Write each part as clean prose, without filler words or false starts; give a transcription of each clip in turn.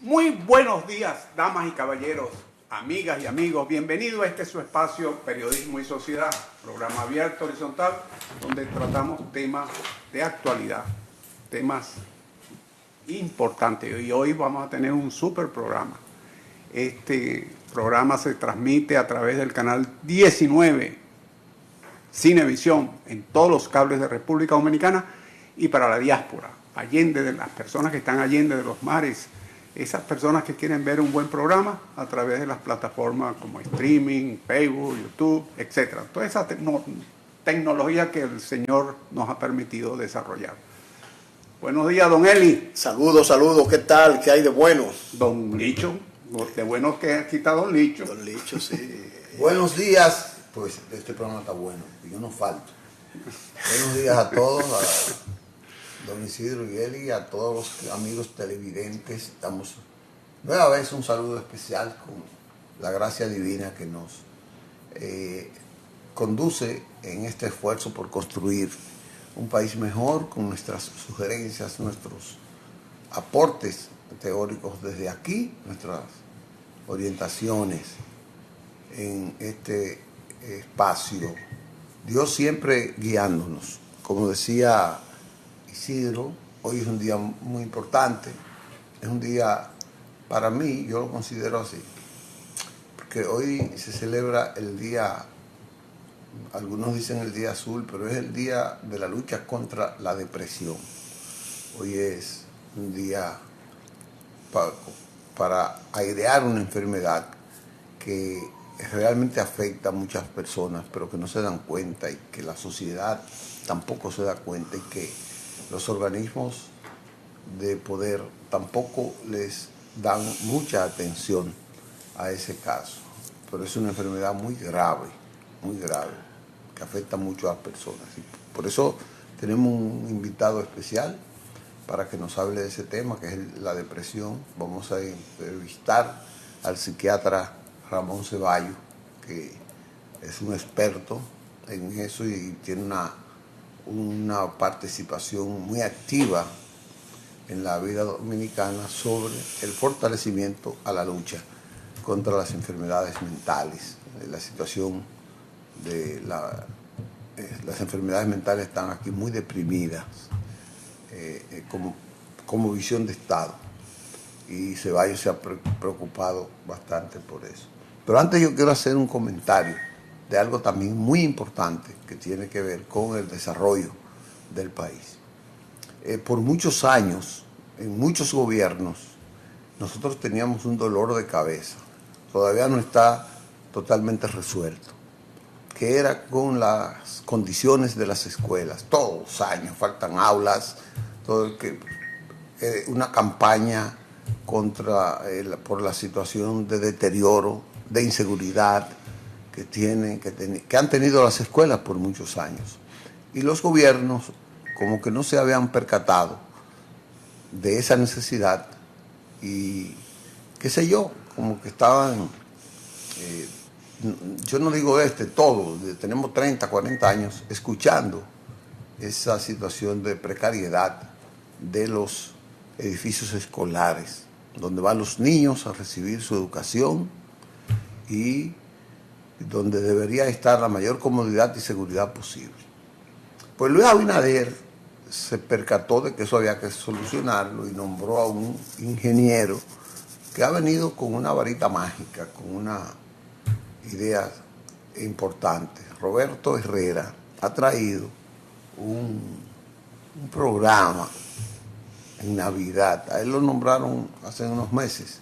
Muy buenos días, damas y caballeros, amigas y amigos. Bienvenido a este su espacio Periodismo y Sociedad, programa abierto, horizontal, donde tratamos temas de actualidad, temas importantes. Y hoy vamos a tener un super programa. Este programa se transmite a través del canal 19, Cinevisión, en todos los cables de República Dominicana y para la diáspora, allende de las personas que están allende de los mares. Esas personas que quieren ver un buen programa a través de las plataformas como streaming, Facebook, YouTube, etc. Toda esa tecnología que el Señor nos ha permitido desarrollar. Buenos días, don Eli. Saludos, ¿qué tal? ¿Qué hay de bueno? Don Licho, de bueno que aquí está don Licho. Don Licho, sí. Buenos días, pues este programa está bueno, yo no falto. Buenos días a todos, a don Isidro y Eli, a todos los amigos televidentes. Damos nueva vez un saludo especial con la gracia divina que nos conduce en este esfuerzo por construir un país mejor, con nuestras sugerencias, nuestros aportes teóricos desde aquí, nuestras orientaciones en este espacio. Dios siempre guiándonos. Como decía Isidro, hoy es un día muy importante, es un día, para mí, yo lo considero así, porque hoy se celebra el día, algunos dicen el día azul, pero es el día de la lucha contra la depresión. Hoy es un día para airear una enfermedad que realmente afecta a muchas personas, pero que no se dan cuenta y que la sociedad tampoco se da cuenta y que los organismos de poder tampoco les dan mucha atención a ese caso. Pero es una enfermedad muy grave, que afecta mucho a las personas. Y por eso tenemos un invitado especial para que nos hable de ese tema, que es la depresión. Vamos a entrevistar al psiquiatra Ramón Ceballos, que es un experto en eso y tiene una participación muy activa en la vida dominicana sobre el fortalecimiento a la lucha contra las enfermedades mentales. La situación de las enfermedades mentales están aquí muy deprimidas como visión de Estado, y Ceballos se ha preocupado bastante por eso. Pero antes yo quiero hacer un comentario de algo también muy importante que tiene que ver con el desarrollo del país. Por muchos años, en muchos gobiernos, nosotros teníamos un dolor de cabeza, todavía no está totalmente resuelto, que era con las condiciones de las escuelas. Todos los años faltan aulas, una campaña por la situación de deterioro, de inseguridad que han tenido las escuelas por muchos años. Y los gobiernos como que no se habían percatado de esa necesidad y, qué sé yo, como que estaban, yo no digo todos, tenemos 30, 40 años escuchando esa situación de precariedad de los edificios escolares, donde van los niños a recibir su educación y donde debería estar la mayor comodidad y seguridad posible. Pues Luis Abinader se percató de que eso había que solucionarlo y nombró a un ingeniero que ha venido con una varita mágica, con una idea importante. Roberto Herrera ha traído un programa en Navidad. A él lo nombraron hace unos meses,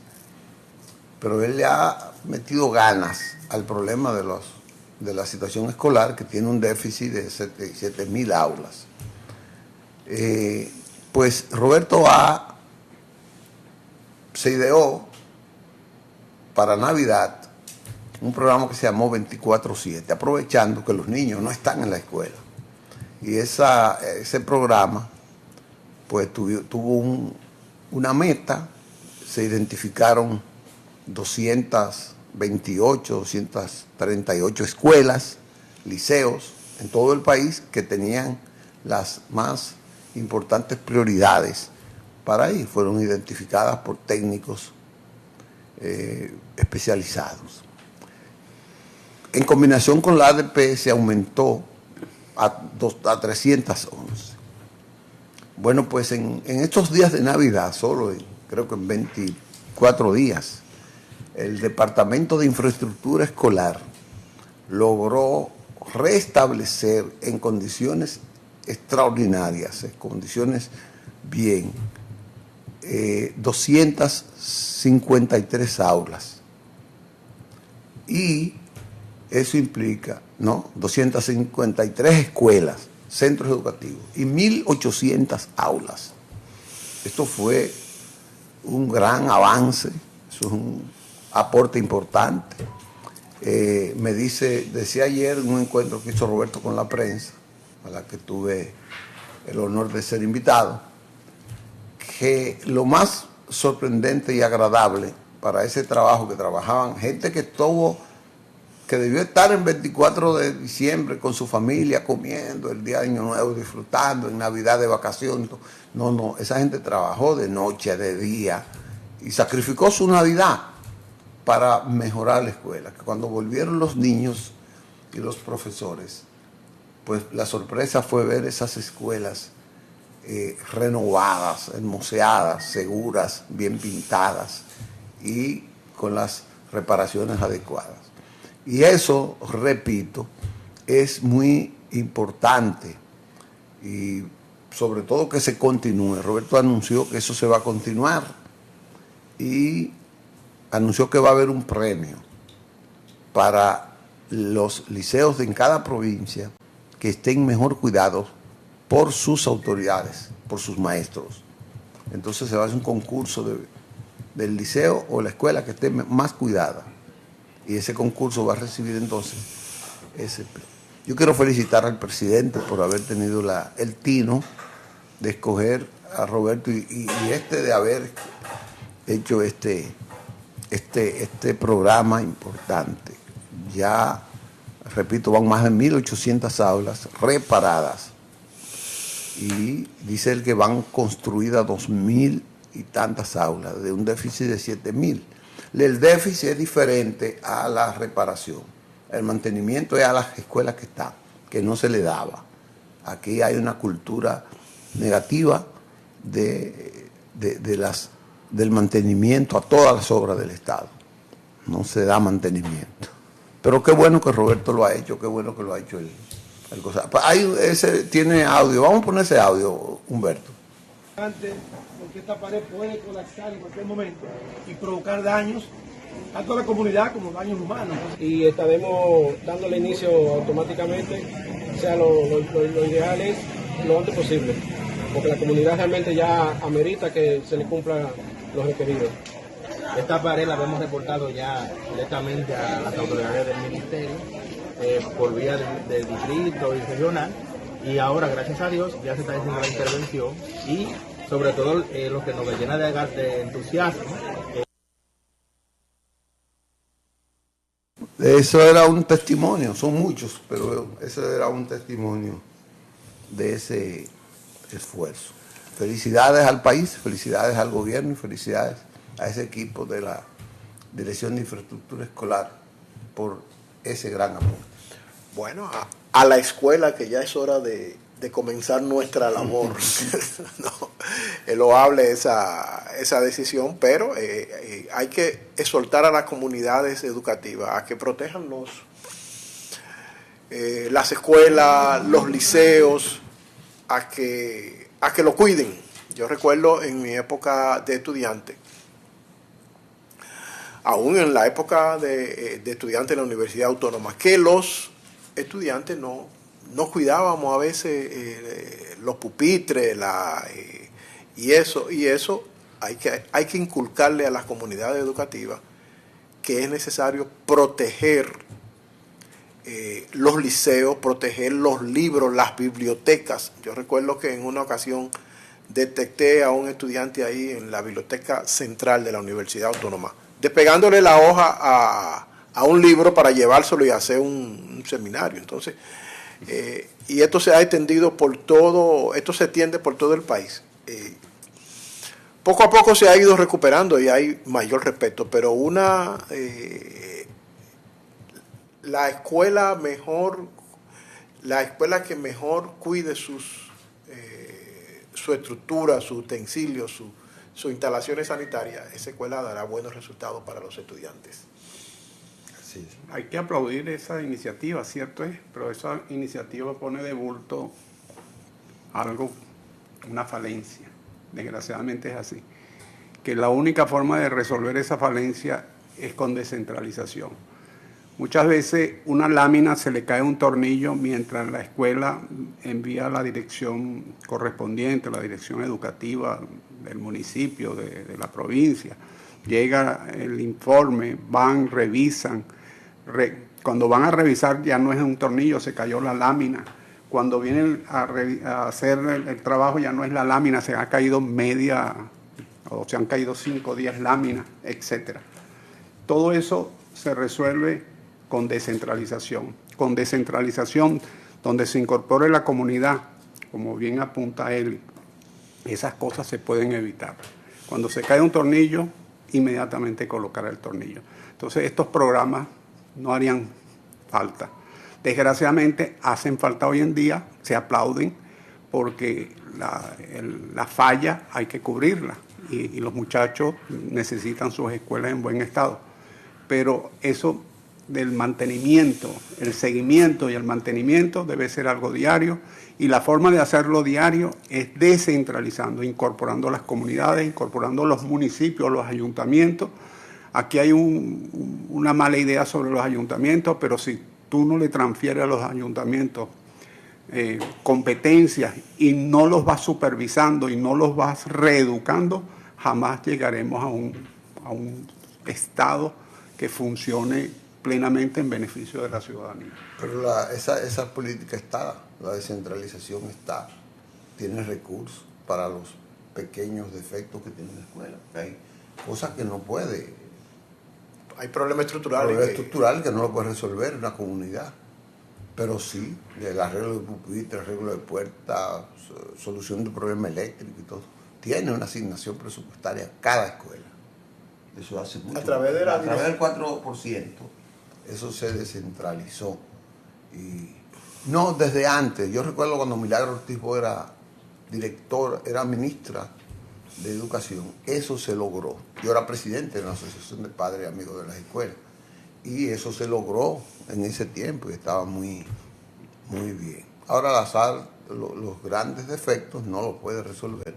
pero él le ha metido ganas al problema de la situación escolar, que tiene un déficit de 7.000 aulas. Pues Roberto se ideó para Navidad un programa que se llamó 24/7, aprovechando que los niños no están en la escuela. Y ese programa pues tuvo una meta. Se identificaron 228, 238 escuelas, liceos en todo el país que tenían las más importantes prioridades para ahí. Fueron identificadas por técnicos especializados. En combinación con la ADP se aumentó a 311. Bueno, pues en estos días de Navidad, creo que en 24 días, el Departamento de Infraestructura Escolar logró restablecer en condiciones extraordinarias, en condiciones bien, 253 aulas. Y eso implica, ¿no?, 253 escuelas, centros educativos y 1.800 aulas. Esto fue un gran avance, eso es un aporte importante. Decía ayer en un encuentro que hizo Roberto con la prensa, a la que tuve el honor de ser invitado, que lo más sorprendente y agradable para ese trabajo que trabajaban gente que debió estar en 24 de diciembre con su familia comiendo, el día de Año Nuevo disfrutando, en Navidad de vacaciones. No, esa gente trabajó de noche, de día y sacrificó su Navidad para mejorar la escuela. Que cuando volvieron los niños y los profesores, pues la sorpresa fue ver esas escuelas renovadas, hermoseadas, seguras, bien pintadas y con las reparaciones adecuadas. Y eso, repito, es muy importante y sobre todo que se continúe. Roberto anunció que eso se va a continuar y anunció que va a haber un premio para los liceos en cada provincia que estén mejor cuidados por sus autoridades, por sus maestros. Entonces se va a hacer un concurso del liceo o la escuela que esté más cuidada. Y ese concurso va a recibir entonces ese premio. Yo quiero felicitar al presidente por haber tenido el tino de escoger a Roberto y de haber hecho este programa importante. Ya, repito, van más de 1.800 aulas reparadas. Y dice él que van construidas 2.000 y tantas aulas, de un déficit de 7.000. El déficit es diferente a la reparación. El mantenimiento es a las escuelas que están, que no se le daba. Aquí hay una cultura negativa del mantenimiento a todas las obras del Estado. No se da mantenimiento. Pero qué bueno que Roberto lo ha hecho, qué bueno que lo ha hecho el cosa. Ese tiene audio. Vamos a poner ese audio, Humberto. Porque esta pared puede colapsar en cualquier momento y provocar daños tanto a la comunidad como daños humanos. Y estaremos dándole inicio automáticamente, o sea, lo ideal es lo antes posible, porque la comunidad realmente ya amerita que se le cumplan los requeridos. Esta pared la hemos reportado ya directamente a las autoridades del ministerio por vía del distrito y regional, y ahora, gracias a Dios, ya se está haciendo la intervención y sobre todo lo que nos llena de entusiasmo. Eso era un testimonio, son muchos, pero eso era un testimonio de ese esfuerzo. Felicidades al país, felicidades al gobierno y felicidades a ese equipo de la Dirección de Infraestructura Escolar por ese gran apoyo. Bueno, a la escuela, que ya es hora de comenzar nuestra labor. No, es loable esa decisión, pero hay que exhortar a las comunidades educativas a que protejan las escuelas, los liceos, a que lo cuiden. Yo recuerdo en mi época de estudiante, aún en la época de estudiante en la Universidad Autónoma, que los estudiantes no cuidábamos a veces los pupitres y eso hay que inculcarle a las comunidades educativas que es necesario proteger los liceos, proteger los libros, las bibliotecas. Yo recuerdo que en una ocasión detecté a un estudiante ahí en la biblioteca central de la Universidad Autónoma, despegándole la hoja a un libro para llevárselo y hacer un seminario. Entonces, y esto se ha extendido esto se extiende por todo el país. Poco a poco se ha ido recuperando y hay mayor respeto, pero la escuela que mejor cuide su estructura, sus utensilios, sus instalaciones sanitarias, esa escuela dará buenos resultados para los estudiantes. Sí. Hay que aplaudir esa iniciativa, cierto es, pero esa iniciativa pone de bulto algo, una falencia. Desgraciadamente es así. Que la única forma de resolver esa falencia es con descentralización. Muchas veces una lámina se le cae un tornillo mientras la escuela envía a la dirección correspondiente, la dirección educativa del municipio, de la provincia. Llega el informe, van, revisan. Cuando van a revisar ya no es un tornillo, se cayó la lámina. Cuando vienen a hacer el trabajo ya no es la lámina, se ha caído media, o se han caído 5 o 10 láminas, etc. Todo eso se resuelve con descentralización. Con descentralización, donde se incorpore la comunidad, como bien apunta él, esas cosas se pueden evitar. Cuando se cae un tornillo, inmediatamente colocar el tornillo. Entonces estos programas no harían falta. Desgraciadamente hacen falta hoy en día, se aplauden porque la falla hay que cubrirla y los muchachos necesitan sus escuelas en buen estado. Pero eso del mantenimiento, el seguimiento y el mantenimiento debe ser algo diario y la forma de hacerlo diario es descentralizando, incorporando las comunidades, incorporando los municipios, los ayuntamientos. Aquí hay una mala idea sobre los ayuntamientos, pero si tú no le transfieres a los ayuntamientos competencias y no los vas supervisando y no los vas reeducando, jamás llegaremos a un estado que funcione plenamente en beneficio de la ciudadanía. Pero esa política está, la descentralización está, tiene recursos para los pequeños defectos que tiene la escuela. Hay cosas que no puede. Hay problemas estructurales. Problemas estructurales que no lo puede resolver una comunidad. Pero sí, el arreglo de pupitre, arreglo de puertas, solución de problemas eléctricos y todo. Tiene una asignación presupuestaria cada escuela. Eso hace mucho. A través del 4%, eso se descentralizó. Y no desde antes. Yo recuerdo cuando Milagro Ortiz era ministra de Educación, eso se logró. Yo era presidente de la Asociación de Padres y Amigos de las Escuelas. Y eso se logró en ese tiempo y estaba muy, muy bien. Ahora los grandes defectos no los puede resolver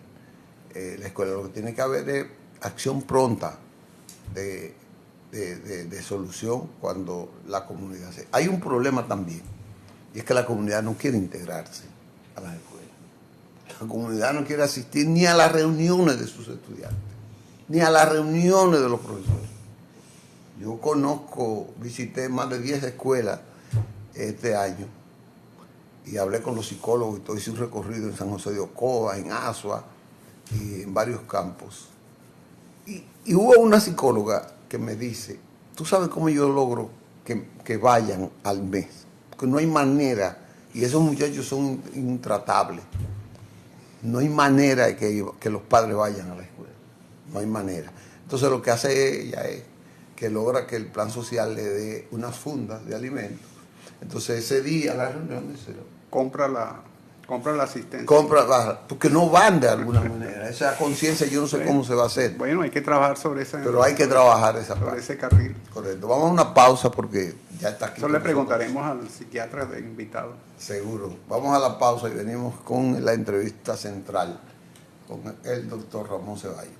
la escuela. Lo que tiene que haber es acción pronta de solución cuando la comunidad se... Hay un problema también, y es que la comunidad no quiere integrarse a las escuelas. La comunidad no quiere asistir ni a las reuniones de sus estudiantes, ni a las reuniones de los profesores. Yo visité más de 10 escuelas este año y hablé con los psicólogos y todo, hice un recorrido en San José de Ocoa, en Asua y en varios campos. Y hubo una psicóloga que me dice, ¿tú sabes cómo yo logro que vayan al mes? Porque no hay manera, y esos muchachos son intratables, no hay manera de que los padres vayan a la escuela, no hay manera. Entonces lo que hace ella es que logra que el plan social le dé unas fundas de alimentos. Entonces ese día la reunión se lo compra la asistencia. Porque no van de alguna manera. Esa conciencia yo no sé cómo se va a hacer. Bueno, hay que trabajar sobre Pero hay que trabajar sobre ese carril. Correcto. Vamos a una pausa porque ya está aquí. Eso le preguntaremos al psiquiatra de invitado. Seguro. Vamos a la pausa y venimos con la entrevista central con el doctor Ramón Ceballos.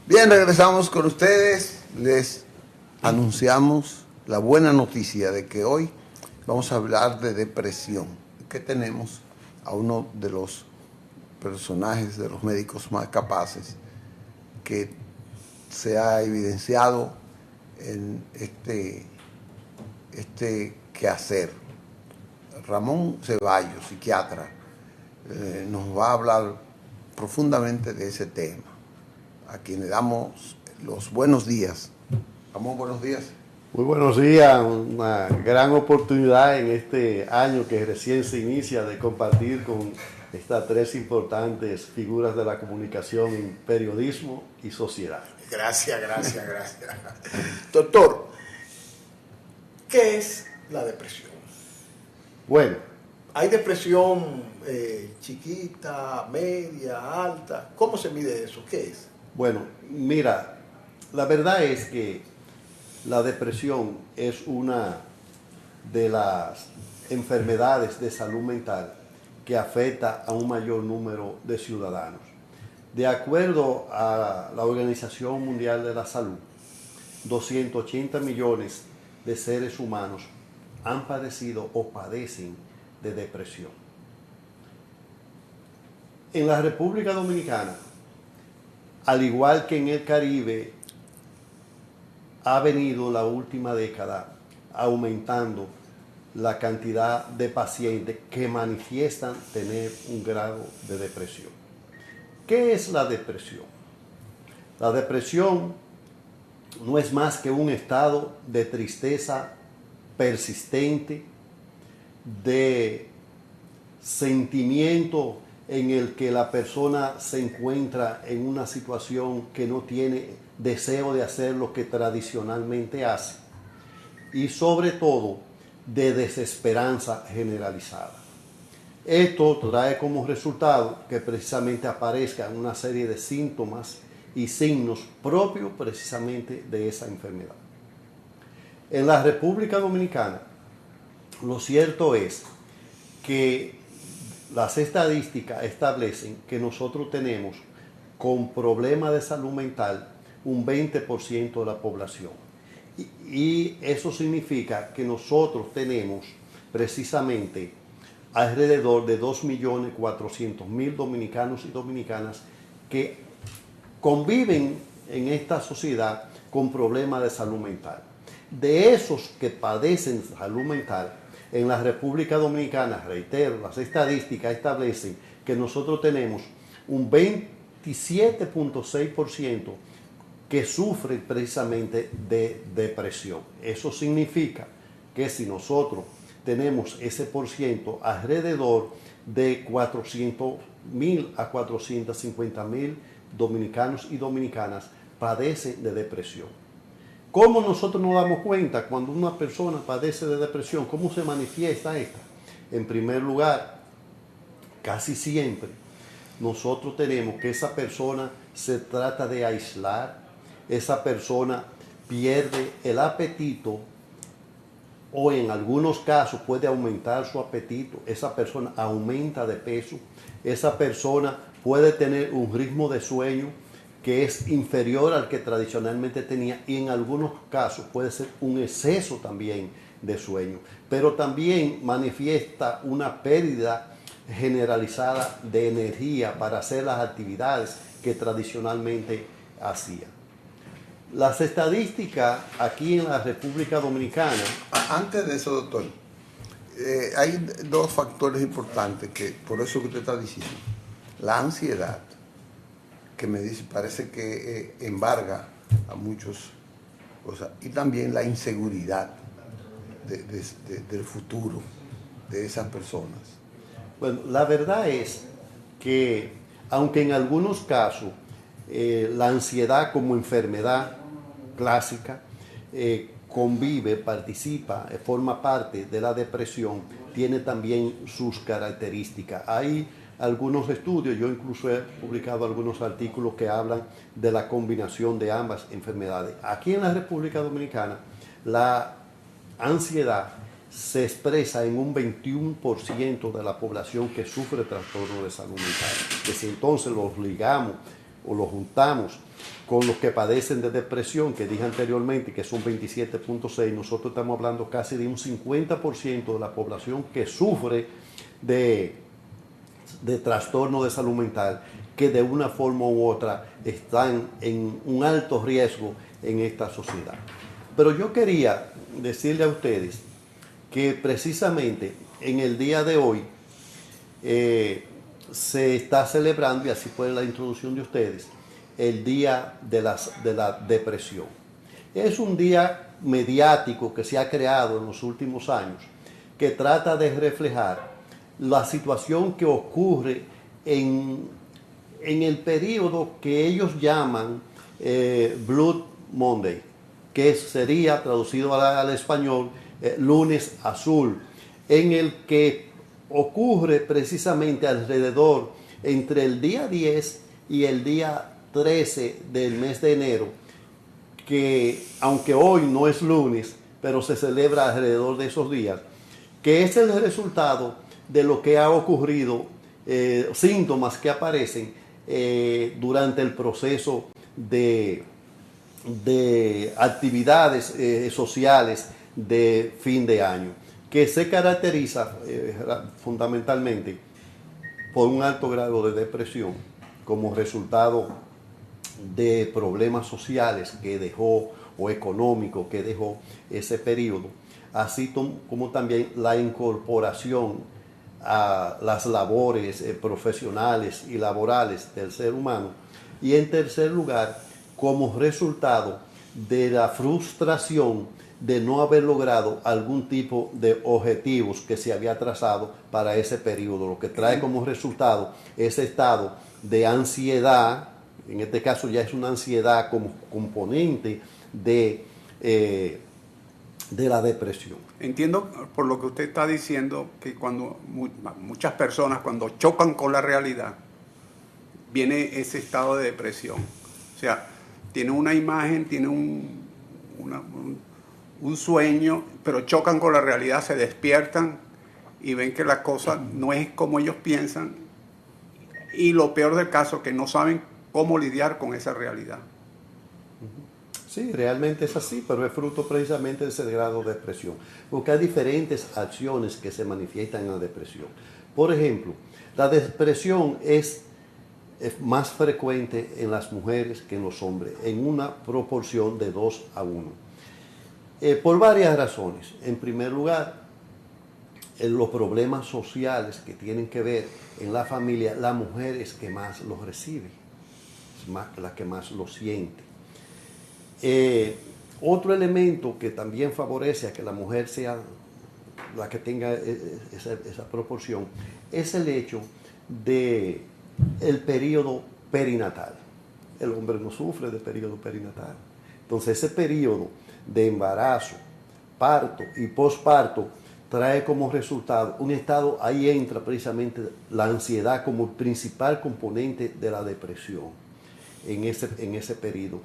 Bien, regresamos con ustedes. Les anunciamos la buena noticia de que hoy vamos a hablar de depresión. Que tenemos a uno de los personajes, de los médicos más capaces que se ha evidenciado en este quehacer. Ramón Ceballos, psiquiatra, nos va a hablar profundamente de ese tema, a quien le damos los buenos días. Ramón, buenos días. Muy buenos días, una gran oportunidad en este año que recién se inicia de compartir con estas tres importantes figuras de la comunicación en periodismo y sociedad. Gracias. Doctor, ¿qué es la depresión? Bueno, ¿Hay depresión chiquita, media, alta? ¿Cómo se mide eso? ¿Qué es? bueno, mira, la verdad es que la depresión es una de las enfermedades de salud mental que afecta a un mayor número de ciudadanos. De acuerdo a la Organización Mundial de la Salud, 280 millones de seres humanos han padecido o padecen de depresión. En la República Dominicana, al igual que en el Caribe, ha venido en la última década aumentando la cantidad de pacientes que manifiestan tener un grado de depresión. ¿Qué es la depresión? La depresión no es más que un estado de tristeza persistente, de sentimiento en el que la persona se encuentra en una situación que no tiene deseo de hacer lo que tradicionalmente hace, y sobre todo de desesperanza generalizada. Esto trae como resultado que precisamente aparezcan una serie de síntomas y signos propios precisamente de esa enfermedad. En la República Dominicana, lo cierto es que las estadísticas establecen que nosotros tenemos con problemas de salud mental un 20% de la población. Y eso significa que nosotros tenemos precisamente alrededor de 2.400.000 dominicanos y dominicanas que conviven en esta sociedad con problemas de salud mental. De esos que padecen salud mental, en la República Dominicana, reitero, las estadísticas establecen que nosotros tenemos un 27.6% que sufre precisamente de depresión. Eso significa que si nosotros tenemos ese porciento, alrededor de 400.000 a 450.000 dominicanos y dominicanas padecen de depresión. ¿Cómo nosotros nos damos cuenta cuando una persona padece de depresión? ¿Cómo se manifiesta esta? En primer lugar, casi siempre nosotros tenemos que esa persona se trata de aislar, esa persona pierde el apetito o en algunos casos puede aumentar su apetito, esa persona aumenta de peso, esa persona puede tener un ritmo de sueño que es inferior al que tradicionalmente tenía y en algunos casos puede ser un exceso también de sueño, pero también manifiesta una pérdida generalizada de energía para hacer las actividades que tradicionalmente hacía. Las estadísticas aquí en la República Dominicana... Antes de eso, doctor, hay dos factores importantes que por eso que usted está diciendo. La ansiedad, que me dice, parece que embarga a muchos cosas, y también la inseguridad del futuro de esas personas. Bueno, la verdad es que, aunque en algunos casos la ansiedad como enfermedad clásica convive, participa, forma parte de la depresión, tiene también sus características. Hay algunos estudios, yo incluso he publicado algunos artículos que hablan de la combinación de ambas enfermedades. Aquí en la República Dominicana, la ansiedad se expresa en un 21% de la población que sufre trastorno de salud mental. Que si entonces los ligamos o los juntamos con los que padecen de depresión, que dije anteriormente que son 27.6, nosotros estamos hablando casi de un 50% de la población que sufre de trastorno de salud mental, que de una forma u otra están en un alto riesgo en esta sociedad. Pero yo quería decirle a ustedes que precisamente en el día de hoy se está celebrando, y así fue la introducción de ustedes, el Día de la Depresión. Es un día mediático que se ha creado en los últimos años que trata de reflejar la situación que ocurre en el periodo que ellos llaman Blood Monday, que sería traducido al español lunes azul, en el que ocurre precisamente alrededor entre el día 10 y el día 13 del mes de enero, que aunque hoy no es lunes, pero se celebra alrededor de esos días, que es el resultado de lo que ha ocurrido, síntomas que aparecen durante el proceso de actividades sociales de fin de año, que se caracteriza fundamentalmente por un alto grado de depresión como resultado de problemas sociales que dejó o económicos que dejó ese periodo, así como también la incorporación a las labores profesionales y laborales del ser humano, y en tercer lugar como resultado de la frustración de no haber logrado algún tipo de objetivos que se había trazado para ese periodo, lo que trae como resultado ese estado de ansiedad. En este caso ya es una ansiedad como componente de la depresión. Entiendo por lo que usted está diciendo que cuando muchas personas cuando chocan con la realidad viene ese estado de depresión. O sea, tiene una imagen, tiene un sueño, pero chocan con la realidad, se despiertan y ven que la cosa no es como ellos piensan, y lo peor del caso que no saben cómo lidiar con esa realidad. Sí, realmente es así, pero es fruto precisamente de ese grado de depresión, porque hay diferentes acciones que se manifiestan en la depresión. Por ejemplo, la depresión es más frecuente en las mujeres que en los hombres, en una proporción de 2-1. Por varias razones. En primer lugar, los problemas sociales que tienen que ver en la familia, la mujer es que más los recibe, es la que más lo siente. Otro elemento que también favorece a que la mujer sea la que tenga esa proporción es el hecho de el periodo perinatal. El hombre no sufre de periodo perinatal. Entonces ese periodo de embarazo, parto y posparto trae como resultado un estado, ahí entra precisamente la ansiedad como principal componente de la depresión en ese periodo.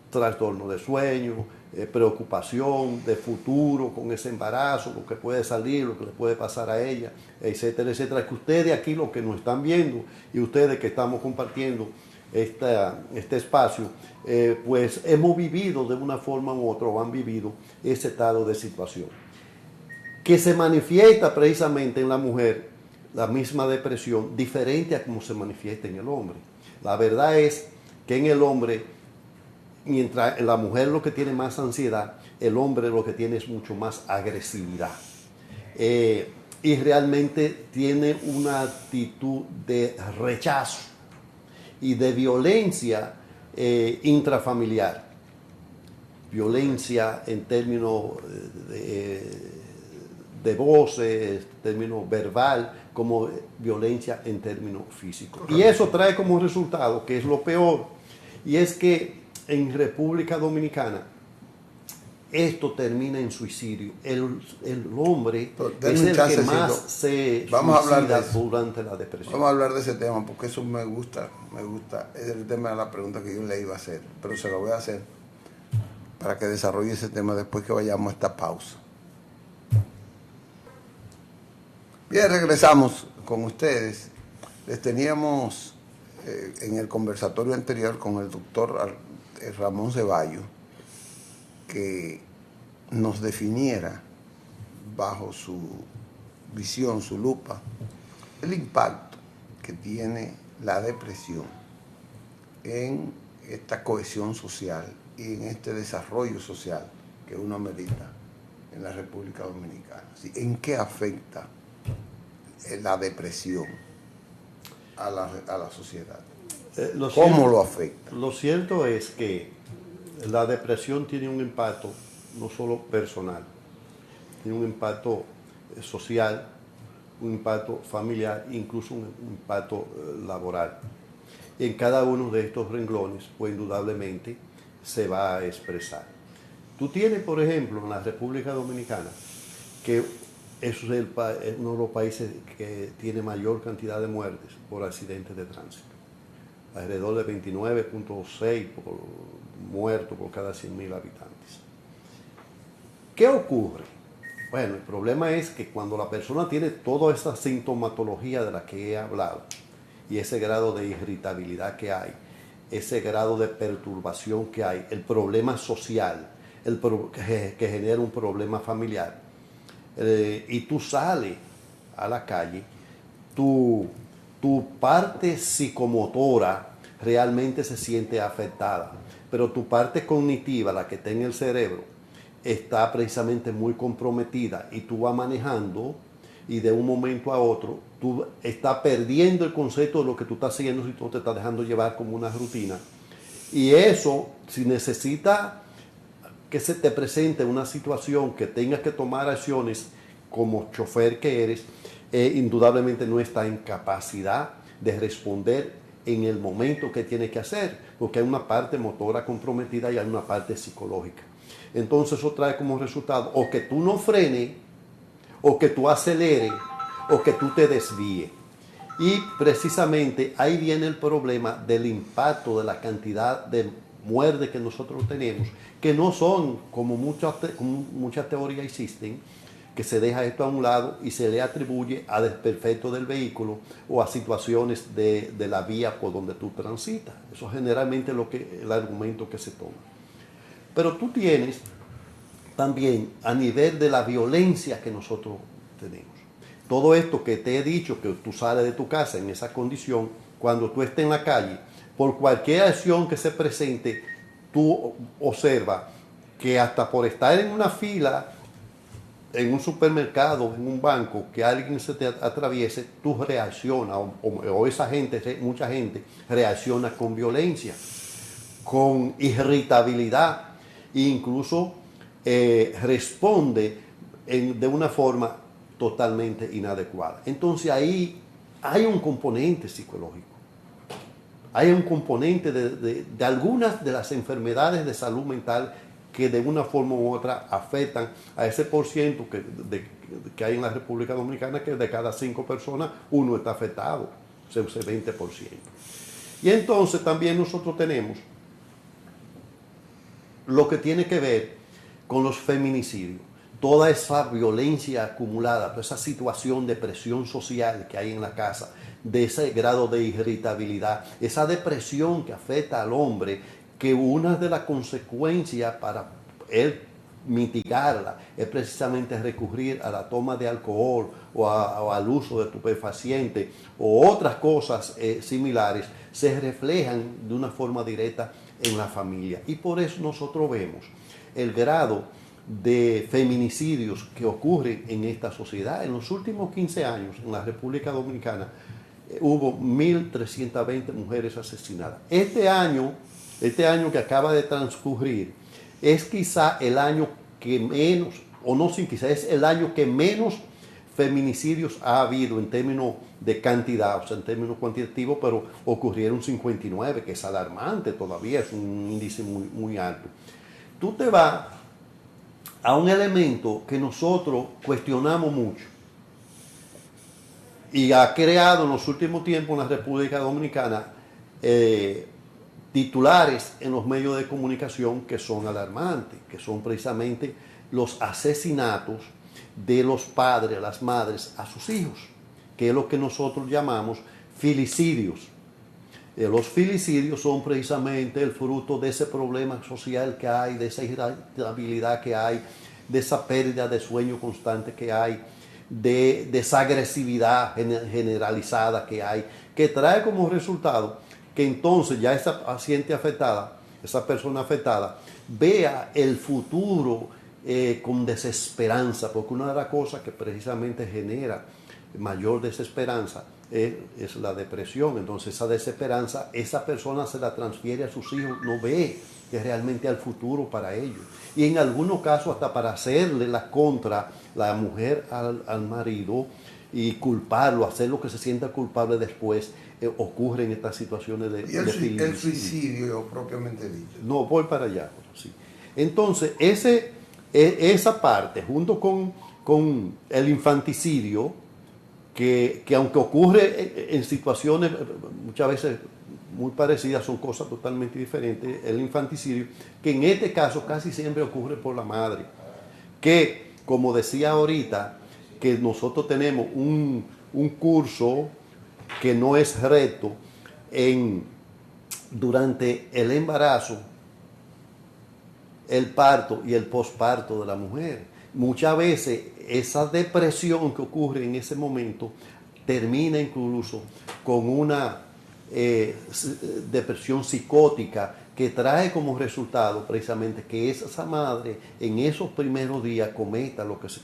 Trastorno de sueño, preocupación de futuro con ese embarazo, lo que puede salir, lo que le puede pasar a ella, etcétera, etcétera. Que ustedes aquí, los que nos están viendo, y ustedes que estamos compartiendo este espacio, pues hemos vivido de una forma u otra, o han vivido ese estado de situación, que se manifiesta precisamente en la mujer, la misma depresión, diferente a como se manifiesta en el hombre. La verdad es que en el hombre, mientras la mujer lo que tiene más ansiedad, el hombre lo que tiene es mucho más agresividad. Y realmente tiene una actitud de rechazo y de violencia intrafamiliar. Violencia en términos de voces, términos verbal, como violencia en términos físicos. Y eso trae como resultado, que es lo peor, y es que en República Dominicana esto termina en suicidio. El hombre es el que más se suicida durante la depresión. Vamos a hablar de ese tema porque eso me gusta. Es el tema de la pregunta que yo le iba a hacer, pero se lo voy a hacer para que desarrolle ese tema después que vayamos a esta pausa. Bien, regresamos con ustedes. Les teníamos en el conversatorio anterior con el doctor Ramón Ceballos que nos definiera bajo su visión, su lupa, el impacto que tiene la depresión en esta cohesión social y en este desarrollo social que uno amerita en la República Dominicana. ¿En qué afecta la depresión a la sociedad? ¿Cómo lo afecta? Lo cierto es que la depresión tiene un impacto no solo personal, tiene un impacto social, un impacto familiar, incluso un impacto laboral. En cada uno de estos renglones, pues indudablemente se va a expresar. Tú tienes, por ejemplo, en la República Dominicana, que eso es uno de los países que tiene mayor cantidad de muertes por accidentes de tránsito. Alrededor de 29.6 muertos por cada 100.000 habitantes. ¿Qué ocurre? Bueno, el problema es que cuando la persona tiene toda esa sintomatología de la que he hablado y ese grado de irritabilidad que hay, ese grado de perturbación que hay, el problema social, que genera un problema familiar, y tú sales a la calle, tu parte psicomotora realmente se siente afectada, pero tu parte cognitiva, la que está en el cerebro, está precisamente muy comprometida y tú vas manejando y de un momento a otro tú estás perdiendo el concepto de lo que tú estás haciendo si tú te estás dejando llevar como una rutina. Y eso, si necesita que se te presente una situación que tengas que tomar acciones como chofer que eres, indudablemente no está en capacidad de responder en el momento que tiene que hacer, porque hay una parte motora comprometida y hay una parte psicológica. Entonces eso trae como resultado o que tú no frenes, o que tú aceleres, o que tú te desvíes. Y precisamente ahí viene el problema del impacto de la cantidad de muertes que nosotros tenemos, que no son como muchas teorías existen, que se deja esto a un lado y se le atribuye a desperfecto del vehículo o a situaciones de la vía por donde tú transitas. Eso es generalmente el argumento que se toma. Pero tú tienes también a nivel de la violencia que nosotros tenemos. Todo esto que te he dicho, que tú sales de tu casa en esa condición, cuando tú estés en la calle, por cualquier acción que se presente, tú observas que hasta por estar en una fila, en un supermercado, en un banco, que alguien se te atraviese, tú reaccionas, o esa gente, mucha gente, reacciona con violencia, con irritabilidad, e incluso responde de una forma totalmente inadecuada. Entonces ahí hay un componente psicológico, hay un componente de algunas de las enfermedades de salud mental que de una forma u otra afectan a ese por ciento que hay en la República Dominicana, que de cada 5 personas, uno está afectado, o sea, ese 20%. Y entonces también nosotros tenemos lo que tiene que ver con los feminicidios, toda esa violencia acumulada, toda esa situación de presión social que hay en la casa, de ese grado de irritabilidad, esa depresión que afecta al hombre, que una de las consecuencias para él mitigarla es precisamente recurrir a la toma de alcohol o al uso de estupefacientes o otras cosas similares, se reflejan de una forma directa en la familia. Y por eso nosotros vemos el grado de feminicidios que ocurren en esta sociedad. En los últimos 15 años en la República Dominicana hubo 1.320 mujeres asesinadas. Este año que acaba de transcurrir es quizá el año que menos, o no sin quizá, es el año que menos feminicidios ha habido en términos de cantidad, o sea, en términos cuantitativos, pero ocurrieron 59, que es alarmante todavía, es un índice muy, muy alto. Tú te vas a un elemento que nosotros cuestionamos mucho y ha creado en los últimos tiempos en la República Dominicana titulares en los medios de comunicación que son alarmantes, que son precisamente los asesinatos de los padres, las madres a sus hijos, que es lo que nosotros llamamos filicidios. Los filicidios son precisamente el fruto de ese problema social que hay, de esa irritabilidad que hay, de esa pérdida de sueño constante que hay, de esa agresividad generalizada que hay, que trae como resultado que entonces ya esa paciente afectada, esa persona afectada, vea el futuro con desesperanza, porque una de las cosas que precisamente genera mayor desesperanza es la depresión. Entonces esa desesperanza, esa persona se la transfiere a sus hijos, no ve que realmente hay futuro para ellos. Y en algunos casos hasta para hacerle la contra la mujer al marido, y culparlo, hacer lo que se sienta culpable después, ocurren estas situaciones de Y el feminicidio. suicidio propiamente dicho. No, voy para allá. Sí. Entonces, esa parte, junto con el infanticidio, que aunque ocurre en situaciones muchas veces muy parecidas, son cosas totalmente diferentes, el infanticidio, que en este caso casi siempre ocurre por la madre, que, como decía ahorita, que nosotros tenemos un curso que no es recto durante el embarazo, el parto y el posparto de la mujer. Muchas veces esa depresión que ocurre en ese momento termina incluso con una depresión psicótica que trae como resultado precisamente que esa madre en esos primeros días cometa lo que se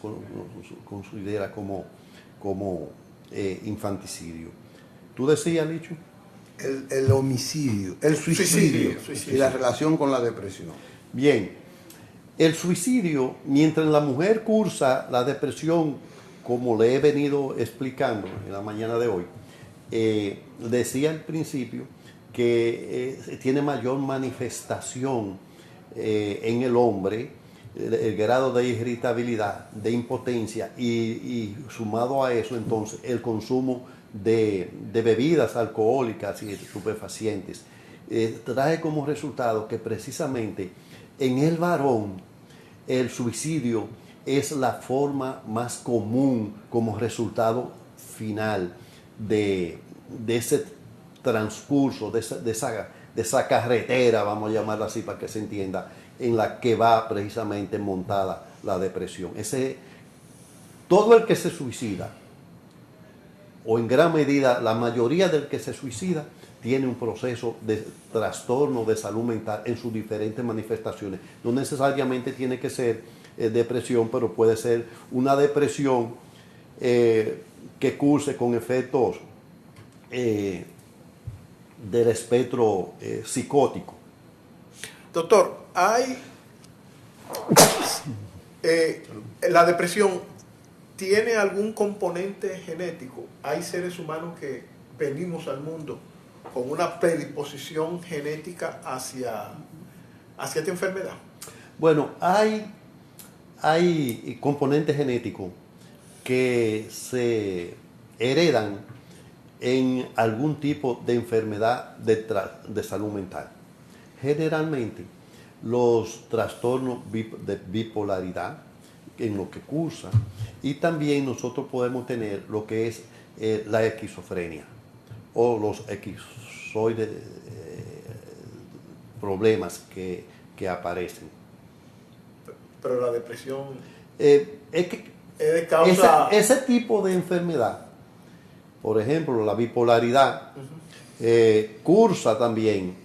considera como infanticidio. ¿Tú decías, Licho? El homicidio, el suicidio y la relación con la depresión. Bien, el suicidio, mientras la mujer cursa la depresión, como le he venido explicando en la mañana de hoy, decía al principio que tiene mayor manifestación en el hombre, el grado de irritabilidad, de impotencia y sumado a eso entonces el consumo de bebidas alcohólicas y estupefacientes, trae como resultado que precisamente en el varón el suicidio es la forma más común como resultado final de ese transcurso, de esa carretera, vamos a llamarla así para que se entienda, en la que va precisamente montada la depresión. Todo el que se suicida, o en gran medida la mayoría del que se suicida, tiene un proceso de trastorno de salud mental en sus diferentes manifestaciones. No necesariamente tiene que ser depresión, pero puede ser una depresión que curse con efectos del espectro psicótico. Doctor, la depresión tiene algún componente genético. Hay seres humanos que venimos al mundo con una predisposición genética hacia esta enfermedad. Bueno, hay componentes genéticos que se heredan en algún tipo de enfermedad de salud mental. Generalmente, los trastornos de bipolaridad, en lo que cursa, y también nosotros podemos tener lo que es la esquizofrenia o los esquizoides, problemas que aparecen. Pero la depresión Es que es de causa... ese tipo de enfermedad, por ejemplo, la bipolaridad, cursa también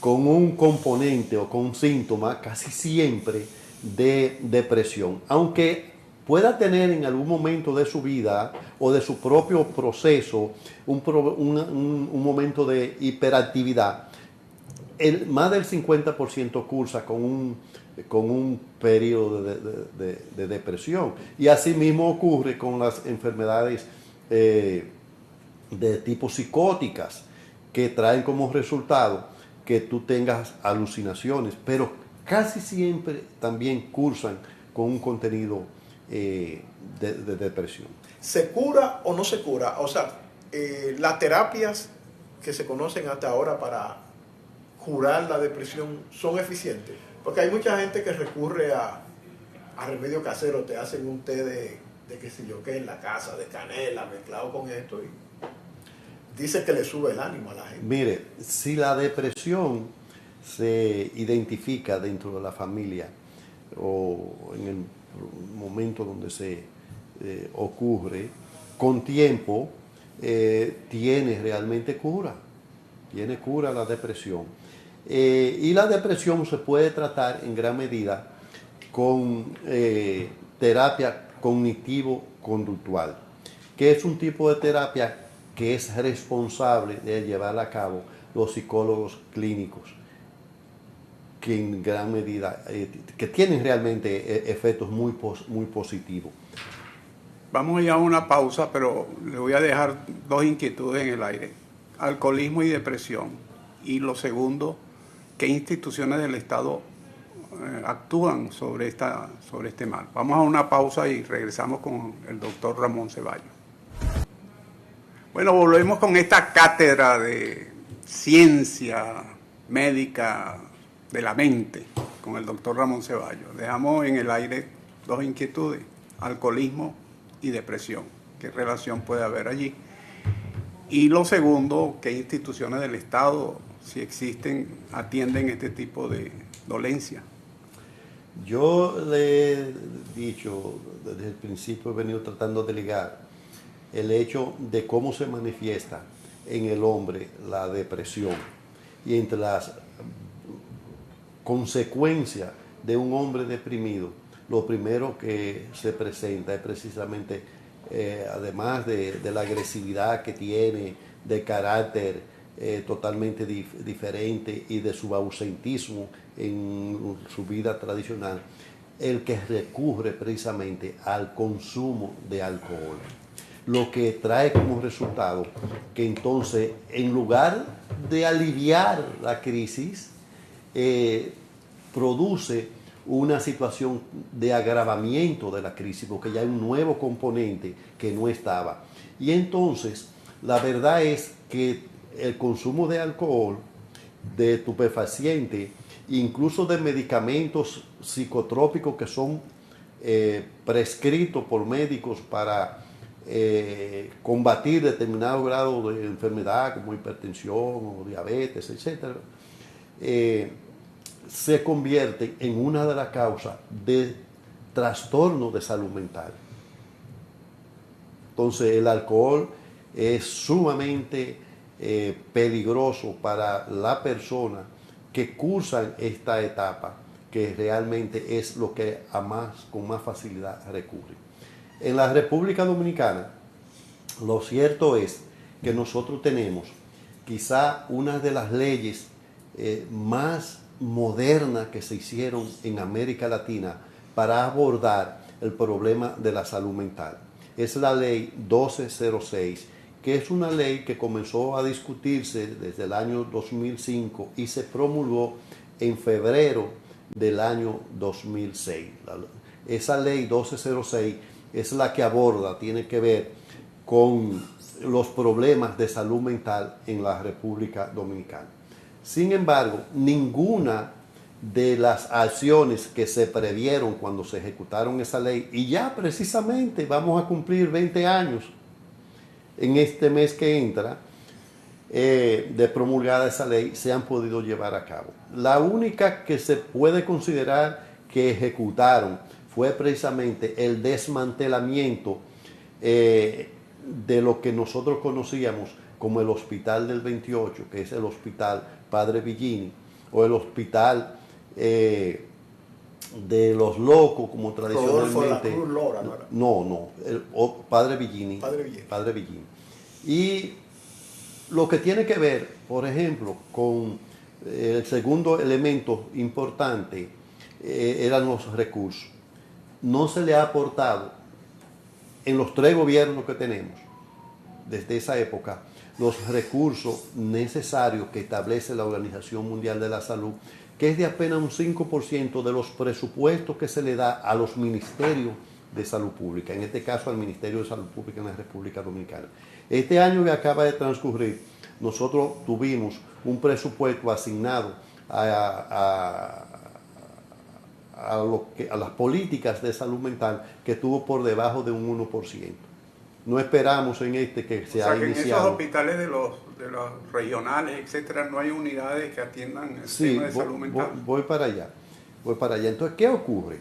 con un componente o con un síntoma casi siempre de depresión, aunque pueda tener en algún momento de su vida o de su propio proceso un momento de hiperactividad. Más del 50% cursa con un periodo de depresión. Y asimismo ocurre con las enfermedades de tipo psicóticas, que traen como resultado que tú tengas alucinaciones, pero casi siempre también cursan con un contenido de depresión. ¿Se cura o no se cura? O sea, las terapias que se conocen hasta ahora para curar la depresión son eficientes. Porque hay mucha gente que recurre a remedios caseros, te hacen un té de qué sé yo qué en la casa, de canela mezclado con esto, y dice que le sube el ánimo a la gente. Mire, si la depresión se identifica dentro de la familia o en el momento donde se ocurre, con tiempo tiene realmente cura, tiene cura la depresión. Y la depresión se puede tratar en gran medida con terapia cognitivo-conductual, que es un tipo de terapia que es responsable de llevar a cabo los psicólogos clínicos, que en gran medida que tienen realmente efectos muy positivos. Vamos a ir a una pausa, pero le voy a dejar dos inquietudes en el aire. Alcoholismo y depresión. Y lo segundo, ¿qué instituciones del Estado actúan sobre este mal? Vamos a una pausa y regresamos con el doctor Ramón Ceballos. Bueno, volvemos con esta cátedra de ciencia médica de la mente con el doctor Ramón Ceballos. Dejamos en el aire dos inquietudes, alcoholismo y depresión. ¿Qué relación puede haber allí? Y lo segundo, ¿qué instituciones del Estado, si existen, atienden este tipo de dolencia? Yo le he dicho, desde el principio he venido tratando de ligar el hecho de cómo se manifiesta en el hombre la depresión, y entre las consecuencias de un hombre deprimido, lo primero que se presenta es precisamente, además de la agresividad que tiene, de carácter totalmente diferente, y de su ausentismo en su vida tradicional, el que recurre precisamente al consumo de alcohol. Lo que trae como resultado que entonces, en lugar de aliviar la crisis, produce una situación de agravamiento de la crisis, porque ya hay un nuevo componente que no estaba. Y entonces, la verdad es que el consumo de alcohol, de estupefacientes, incluso de medicamentos psicotrópicos que son prescritos por médicos para combatir determinado grado de enfermedad como hipertensión o diabetes, etc., se convierte en una de las causas de trastorno de salud mental. Entonces el alcohol es sumamente peligroso para la persona que cursan esta etapa, que realmente es lo que con más facilidad recurre. En la República Dominicana, lo cierto es que nosotros tenemos quizá una de las leyes más modernas que se hicieron en América Latina para abordar el problema de la salud mental. Es la ley 1206, que es una ley que comenzó a discutirse desde el año 2005 y se promulgó en febrero del año 2006. Esa ley 1206 es la que aborda, tiene que ver con los problemas de salud mental en la República Dominicana. Sin embargo, ninguna de las acciones que se previeron cuando se ejecutaron esa ley, y ya precisamente vamos a cumplir 20 años en este mes que entra, de promulgada esa ley, se han podido llevar a cabo. La única que se puede considerar que ejecutaron fue precisamente el desmantelamiento de lo que nosotros conocíamos como el Hospital del 28, que es el Hospital Padre Villini, o el Hospital de los Locos, como tradicionalmente. Padre Villini. Padre Villini. Y lo que tiene que ver, por ejemplo, con el segundo elemento importante, eran los recursos. No se le ha aportado en los 3 gobiernos que tenemos desde esa época los recursos necesarios que establece la Organización Mundial de la Salud, que es de apenas un 5% de los presupuestos que se le da a los ministerios de salud pública, en este caso al Ministerio de Salud Pública en la República Dominicana. Este año que acaba de transcurrir, nosotros tuvimos un presupuesto asignado a las políticas de salud mental que estuvo por debajo de un 1%. No esperamos en este que se haya iniciado. En esos hospitales de los regionales, etcétera, no hay unidades que atiendan el tema de salud mental. Voy para allá. Entonces, ¿qué ocurre?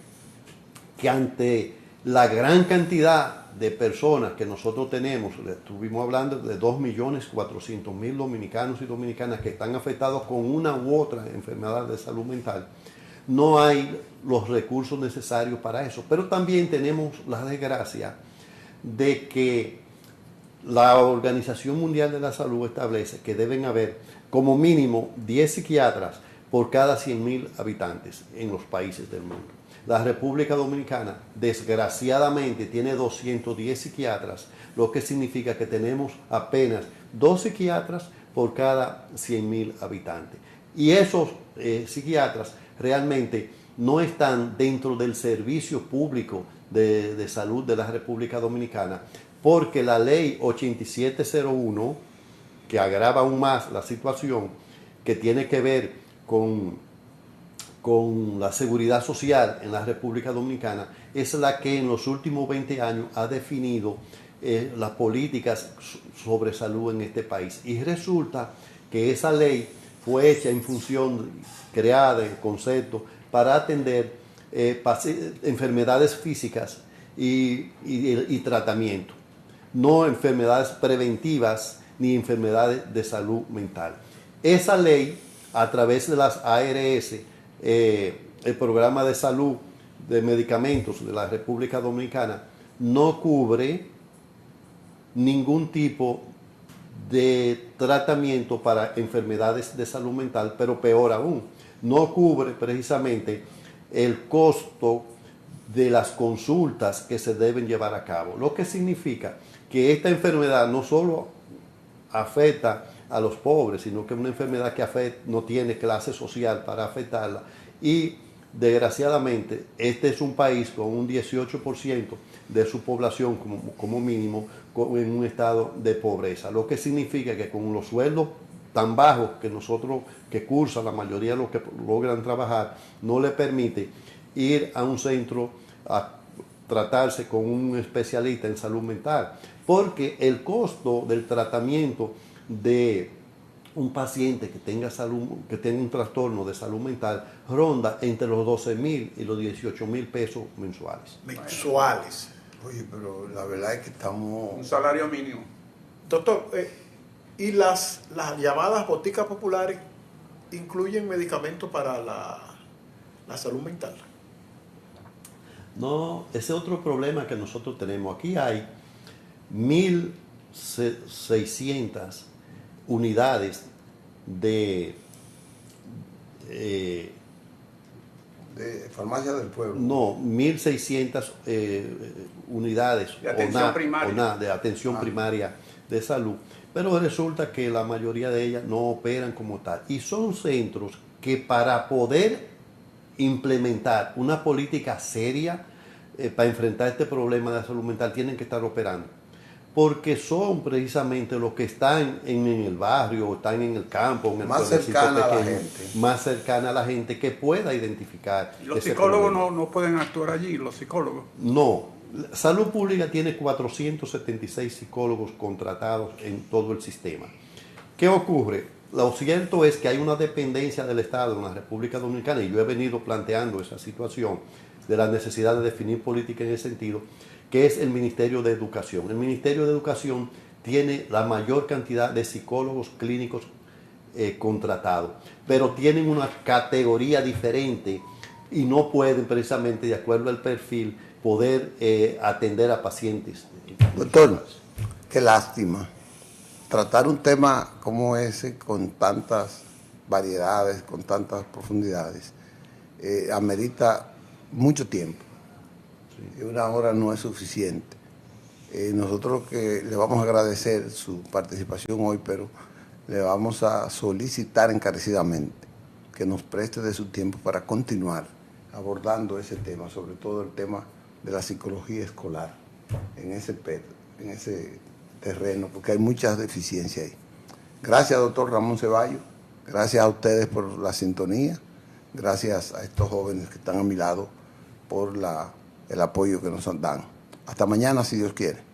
Que ante la gran cantidad de personas que nosotros tenemos, estuvimos hablando de 2.400.000 dominicanos y dominicanas que están afectados con una u otra enfermedad de salud mental, no hay los recursos necesarios para eso. Pero también tenemos la desgracia de que la Organización Mundial de la Salud establece que deben haber como mínimo 10 psiquiatras por cada 100.000 habitantes en los países del mundo. La República Dominicana, desgraciadamente, tiene 210 psiquiatras, lo que significa que tenemos apenas 2 psiquiatras por cada 100.000 habitantes. Y esos psiquiatras realmente no están dentro del servicio público de salud de la República Dominicana, porque la ley 8701, que agrava aún más la situación, que tiene que ver con la seguridad social en la República Dominicana, es la que en los últimos 20 años ha definido las políticas sobre salud en este país. Y resulta que esa ley fue hecha en función, creada en concepto, para atender enfermedades físicas y tratamiento, no enfermedades preventivas ni enfermedades de salud mental. Esa ley, a través de las ARS, el programa de salud de medicamentos de la República Dominicana, no cubre ningún tipo de tratamiento para enfermedades de salud mental, pero peor aún, no cubre precisamente el costo de las consultas que se deben llevar a cabo, lo que significa que esta enfermedad no solo afecta a los pobres, sino que es una enfermedad que no tiene clase social para afectarla, y desgraciadamente este es un país con un 18% de su población como mínimo en un estado de pobreza, lo que significa que con los sueldos tan bajos que cursan la mayoría de los que logran trabajar, no le permite ir a un centro a tratarse con un especialista en salud mental, porque el costo del tratamiento de un paciente que tenga un trastorno de salud mental ronda entre los 12.000 y los 18.000 pesos mensuales. Mensuales. Oye, pero la verdad es que estamos... Un salario mínimo. Doctor, ¿y las llamadas boticas populares incluyen medicamentos para la salud mental? No, ese es otro problema que nosotros tenemos. Aquí hay 1.600 unidades de farmacia del pueblo. No, 1.600 unidades de atención primaria, de atención primaria de salud, pero resulta que la mayoría de ellas no operan como tal, y son centros que para poder implementar una política seria para enfrentar este problema de salud mental tienen que estar operando, porque son precisamente los que están en el barrio, están en el campo, en el más cercana a la gente, más cercana a la gente que pueda identificar. ¿Y los psicólogos no pueden actuar allí, los psicólogos? No, Salud Pública tiene 476 psicólogos contratados en todo el sistema. ¿Qué ocurre? Lo cierto es que hay una dependencia del Estado en la República Dominicana, y yo he venido planteando esa situación de la necesidad de definir política en ese sentido, que es el Ministerio de Educación. El Ministerio de Educación tiene la mayor cantidad de psicólogos clínicos contratados, pero tienen una categoría diferente y no pueden, precisamente de acuerdo al perfil, poder atender a pacientes. Doctor, qué lástima. Tratar un tema como ese con tantas variedades, con tantas profundidades, amerita mucho tiempo. Sí. Una hora no es suficiente. Nosotros que le vamos a agradecer su participación hoy, pero le vamos a solicitar encarecidamente que nos preste de su tiempo para continuar abordando ese tema, sobre todo el tema de la psicología escolar en ese terreno, porque hay muchas deficiencias ahí. Gracias, doctor Ramón Ceballos. Gracias a ustedes por la sintonía. Gracias a estos jóvenes que están a mi lado por el apoyo que nos dan. Hasta mañana, si Dios quiere.